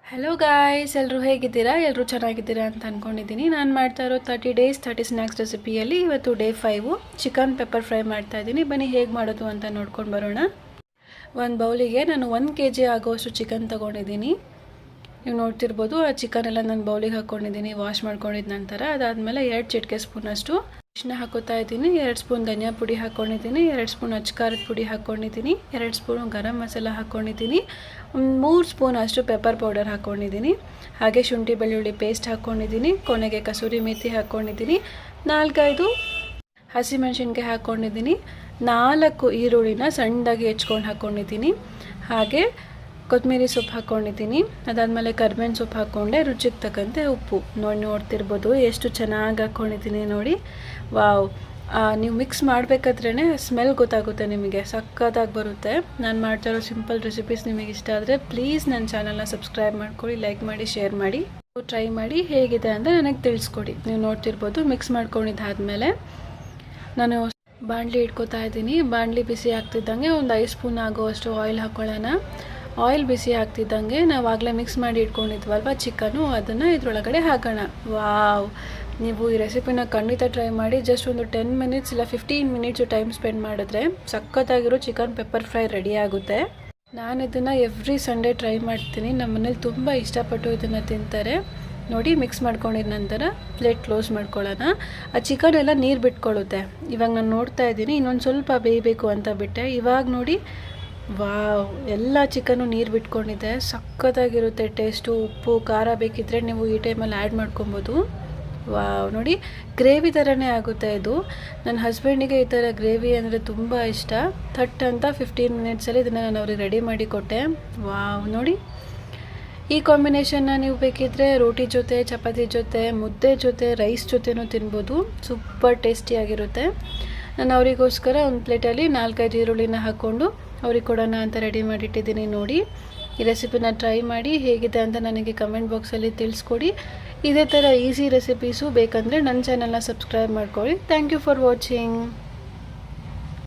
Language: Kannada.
ಹಲೋ ಗಾಯ್ಸ್, ಎಲ್ಲರೂ ಹೇಗಿದ್ದೀರಾ? ಎಲ್ಲರೂ ಚೆನ್ನಾಗಿದ್ದೀರಾ ಅಂತ ಅಂದ್ಕೊಂಡಿದ್ದೀನಿ. ನಾನು ಮಾಡ್ತಾ ಇರೋ 30 ಡೇಸ್ 30 ಸ್ನ್ಯಾಕ್ಸ್ ರೆಸಿಪಿಯಲ್ಲಿ ಇವತ್ತು ಡೇ 5 ಚಿಕನ್ ಪೆಪ್ಪರ್ ಫ್ರೈ ಮಾಡ್ತಾ ಇದ್ದೀನಿ. ಬನ್ನಿ ಹೇಗೆ ಮಾಡೋದು ಅಂತ ನೋಡ್ಕೊಂಡು ಬರೋಣ. ಒಂದು ಬೌಲಿಗೆ ನಾನು 1 kg ಆಗೋಷ್ಟು ಚಿಕನ್ ತೊಗೊಂಡಿದ್ದೀನಿ. ನೀವು ನೋಡ್ತಿರ್ಬೋದು, ಆ ಚಿಕನ್ ಎಲ್ಲ ನಾನು ಬೌಲಿಗೆ ಹಾಕ್ಕೊಂಡಿದ್ದೀನಿ ವಾಶ್ ಮಾಡ್ಕೊಂಡಿದ್ದ ನಂತರ. ಅದಾದಮೇಲೆ 2 ಚಿಟಿಕೆ ಸ್ಪೂನಷ್ಟು ಅರಿಶಿನ ಹಾಕೋತಾ ಇದ್ದೀನಿ, 2 ಸ್ಪೂನ್ ಧನಿಯಾ ಪುಡಿ ಹಾಕ್ಕೊಂಡಿದ್ದೀನಿ, 2 ಸ್ಪೂನ್ ಅಚ್ಕಾರದ ಪುಡಿ ಹಾಕ್ಕೊಂಡಿದ್ದೀನಿ, 2 ಸ್ಪೂನ್ ಗರಂ ಮಸಾಲ ಹಾಕ್ಕೊಂಡಿದ್ದೀನಿ, 3 ಸ್ಪೂನ್ ಅಷ್ಟು ಪೆಪ್ಪರ್ ಪೌಡರ್ ಹಾಕ್ಕೊಂಡಿದ್ದೀನಿ, ಹಾಗೆ ಶುಂಠಿ ಬೆಳ್ಳುಳ್ಳಿ ಪೇಸ್ಟ್ ಹಾಕ್ಕೊಂಡಿದ್ದೀನಿ, ಕೊನೆಗೆ ಕಸೂರಿ ಮೇಥಿ ಹಾಕ್ಕೊಂಡಿದ್ದೀನಿ, 4-5 ಹಸಿಮೆಣಸಿನ್ಕಾಯಿ ಹಾಕ್ಕೊಂಡಿದ್ದೀನಿ, 4 ಈರುಳ್ಳಿನ ಸಣ್ಣದಾಗಿ ಹೆಚ್ಕೊಂಡು ಹಾಕ್ಕೊಂಡಿದ್ದೀನಿ, ಹಾಗೆ ಕೊತ್ತಂಬರಿ ಸೊಪ್ಪು ಹಾಕ್ಕೊಂಡಿದ್ದೀನಿ. ಅದಾದಮೇಲೆ ಕರಿಬೇವಿನ ಸೊಪ್ಪು ಹಾಕ್ಕೊಂಡೆ, ರುಚಿಗೆ ತಕ್ಕಂತೆ ಉಪ್ಪು. ನೋಡ್ತಿರ್ಬೋದು ಎಷ್ಟು ಚೆನ್ನಾಗಿ ಹಾಕ್ಕೊಂಡಿದ್ದೀನಿ ನೋಡಿ. ವಾವ್, ನೀವು ಮಿಕ್ಸ್ ಮಾಡಬೇಕಾದ್ರೇ ಸ್ಮೆಲ್ ಗೊತ್ತಾಗುತ್ತೆ ನಿಮಗೆ, ಸಕ್ಕತ್ತಾಗಿ ಬರುತ್ತೆ. ನಾನು ಮಾಡ್ತಾ ಇರೋ ಸಿಂಪಲ್ ರೆಸಿಪೀಸ್ ನಿಮಗೆ ಇಷ್ಟ ಆದರೆ ಪ್ಲೀಸ್ ನನ್ನ ಚಾನಲ್ನ ಸಬ್ಸ್ಕ್ರೈಬ್ ಮಾಡ್ಕೊಳ್ಳಿ, ಲೈಕ್ ಮಾಡಿ, ಶೇರ್ ಮಾಡಿ, ಟ್ರೈ ಮಾಡಿ ಹೇಗಿದೆ ಅಂತ ನನಗೆ ತಿಳಿಸ್ಕೊಡಿ. ನೀವು ನೋಡ್ತಿರ್ಬೋದು ಮಿಕ್ಸ್ ಮಾಡ್ಕೊಂಡಿದ್ದಾದಮೇಲೆ ನಾನು ಬಾಣಲಿ ಇಟ್ಕೋತಾ ಇದ್ದೀನಿ. ಬಾಣಲಿ ಬಿಸಿ ಆಗ್ತಿದ್ದಂಗೆ ಒಂದು 5 ಸ್ಪೂನ್ ಆಗೋವಷ್ಟು ಆಯಿಲ್ ಹಾಕ್ಕೊಳ್ಳೋಣ. ಆಯಿಲ್ ಬಿಸಿ ಆಗ್ತಿದ್ದಂಗೆ ನಾವು ಆಗಲೇ ಮಿಕ್ಸ್ ಮಾಡಿ ಇಟ್ಕೊಂಡಿದ್ವಲ್ವ ಚಿಕನ್ನು, ಅದನ್ನು ಇದ್ರೊಳಗಡೆ ಹಾಕೋಣ. ವಾವ್, ನೀವು ಈ ರೆಸಿಪಿನ ಖಂಡಿತ ಟ್ರೈ ಮಾಡಿ. ಜಸ್ಟ್ ಒಂದು 10 ಮಿನಿಟ್ಸ್ ಇಲ್ಲ 15 ಮಿನಿಟ್ಸು ಟೈಮ್ ಸ್ಪೆಂಡ್ ಮಾಡಿದ್ರೆ ಸಖತ್ತಾಗಿರೋ ಚಿಕನ್ ಪೆಪ್ಪರ್ ಫ್ರೈ ರೆಡಿ ಆಗುತ್ತೆ. ನಾನು ಇದನ್ನು ಎವ್ರಿ ಸಂಡೇ ಟ್ರೈ ಮಾಡ್ತೀನಿ. ನಮ್ಮ ಮನೇಲಿ ತುಂಬ ಇಷ್ಟಪಟ್ಟು ಇದನ್ನು ತಿಂತಾರೆ. ನೋಡಿ, ಮಿಕ್ಸ್ ಮಾಡ್ಕೊಂಡಿದ ನಂತರ ಪ್ಲೇಟ್ ಕ್ಲೋಸ್ ಮಾಡ್ಕೊಳ್ಳೋಣ. ಆ ಚಿಕನ್ ಎಲ್ಲ ನೀರು ಬಿಟ್ಕೊಳ್ಳುತ್ತೆ. ಇವಾಗ ನಾನು ನೋಡ್ತಾ ಇದ್ದೀನಿ, ಇನ್ನೊಂದು ಸ್ವಲ್ಪ ಬೇಯಬೇಕು ಅಂತ ಬಿಟ್ಟೆ. ಇವಾಗ ನೋಡಿ, ವಾವ್, ಎಲ್ಲ ಚಿಕನ್ನು ನೀರು ಬಿಟ್ಕೊಂಡಿದೆ. ಸಖತ್ತಾಗಿರುತ್ತೆ ಟೇಸ್ಟು. ಉಪ್ಪು ಖಾರ ಬೇಕಿದ್ದರೆ ನೀವು ಈ ಟೈಮಲ್ಲಿ ಆ್ಯಡ್ ಮಾಡ್ಕೊಬೋದು. ವಾವ್, ನೋಡಿ ಗ್ರೇವಿ ಥರನೇ ಆಗುತ್ತೆ ಇದು. ನನ್ನ ಹಸ್ಬೆಂಡಿಗೆ ಈ ಥರ ಗ್ರೇವಿ ಅಂದರೆ ತುಂಬ ಇಷ್ಟ. ಥಟ್ ಅಂತ 15 ಮಿನಿಟ್ಸಲ್ಲಿ ಇದನ್ನು ನಾನು ಅವ್ರಿಗೆ ರೆಡಿ ಮಾಡಿ ಕೊಟ್ಟೆ. ವಾವ್, ನೋಡಿ ಈ ಕಾಂಬಿನೇಷನ್ನ ನೀವು ಬೇಕಿದ್ದರೆ ರೋಟಿ ಜೊತೆ, ಚಪಾತಿ ಜೊತೆ, ಮುದ್ದೆ ಜೊತೆ, ರೈಸ್ ಜೊತೆನೂ ತಿನ್ಬೋದು. ಸೂಪರ್ ಟೇಸ್ಟಿಯಾಗಿರುತ್ತೆ. ನಾನು ಅವರಿಗೋಸ್ಕರ ಒಂದು ಪ್ಲೇಟಲ್ಲಿ 4-5 ಈರುಳ್ಳಿನ ಹಾಕ್ಕೊಂಡು ಅವ್ರಿಗೆ ಕೊಡೋಣ ಅಂತ ರೆಡಿ ಮಾಡಿಟ್ಟಿದ್ದೀನಿ. ನೋಡಿ, ಈ ರೆಸಿಪಿನ ಟ್ರೈ ಮಾಡಿ ಹೇಗಿದೆ ಅಂತ ನನಗೆ ಕಮೆಂಟ್ ಬಾಕ್ಸಲ್ಲಿ ತಿಳಿಸ್ಕೊಡಿ. ಇದೇ ಥರ ಈಸಿ ರೆಸಿಪೀಸು ಬೇಕಂದರೆ ನನ್ನ ಚಾನಲ್ನ ಸಬ್ಸ್ಕ್ರೈಬ್ ಮಾಡ್ಕೊಳ್ಳಿ. Thank you for watching.